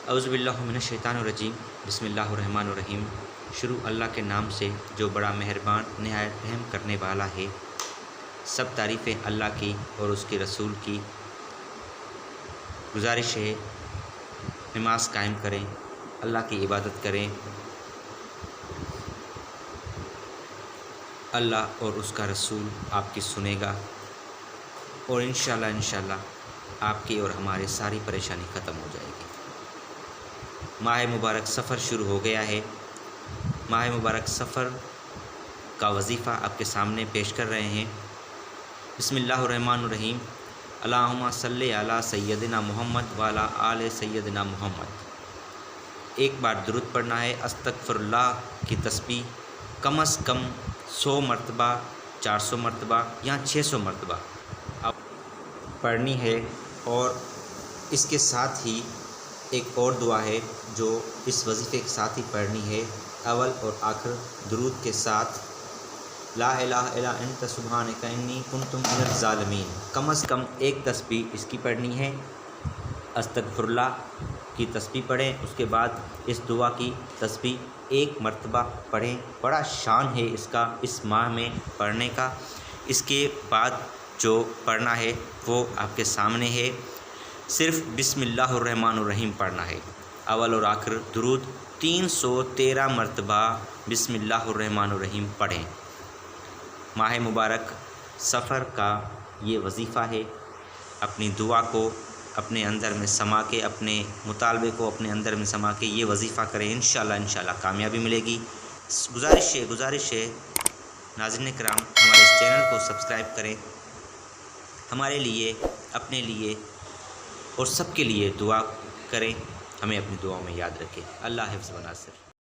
اعوذ باللہ من الشیطان الرجیم بسم اللہ الرحمن الرحیم۔ شروع اللہ کے نام سے جو بڑا مہربان نہایت رحم کرنے والا ہے۔ سب تعریفیں اللہ کی اور اس کے رسول کی۔ گزارش ہے نماز قائم کریں، اللہ کی عبادت کریں۔ اللہ اور اس کا رسول آپ کی سنے گا اور انشاءاللہ آپ کی اور ہماری ساری پریشانی ختم ہو جائے گی۔ ماہ مبارک سفر شروع ہو گیا ہے۔ ماہ مبارک سفر کا وظیفہ آپ کے سامنے پیش کر رہے ہیں۔ بسم اللہ الرحمن الرحیم۔ اللہم صلی علی سیدنا محمد وعلی آل سیدنا محمد۔ ایک بار درود پڑھنا ہے۔ استغفر اللہ کی تسبیح کم از کم 100 مرتبہ، 400 مرتبہ یا 600 مرتبہ پڑھنی ہے۔ اور اس کے ساتھ ہی ایک اور دعا ہے جو اس وظیفے کے ساتھ ہی پڑھنی ہے، اول اور آخر درود کے ساتھ۔ لا الہ الا انت سبحانک انی کنت من الظالمین۔ کم از کم ایک تسبیح اس کی پڑھنی ہے۔ استغفر اللہ کی تسبیح پڑھیں، اس کے بعد اس دعا کی تسبیح ایک مرتبہ پڑھیں۔ بڑا شان ہے اس کا، اس ماہ میں پڑھنے کا۔ اس کے بعد جو پڑھنا ہے وہ آپ کے سامنے ہے۔ صرف بسم اللہ الرحمن الرحیم پڑھنا ہے۔ اول اور آخر درود 313 مرتبہ بسم اللہ الرحمن الرحیم پڑھیں۔ ماہ مبارک سفر کا یہ وظیفہ ہے۔ اپنی دعا کو اپنے اندر میں سما کے، اپنے مطالبے کو اپنے اندر میں سما کے یہ وظیفہ کریں، انشاءاللہ کامیابی ملے گی۔ گزارش ہے ناظرین کرام، ہمارے اس چینل کو سبسکرائب کریں، ہمارے لیے، اپنے لیے اور سب کے لیے دعا کریں، ہمیں اپنی دعاؤں میں یاد رکھیں۔ اللہ حفظ و ناصر۔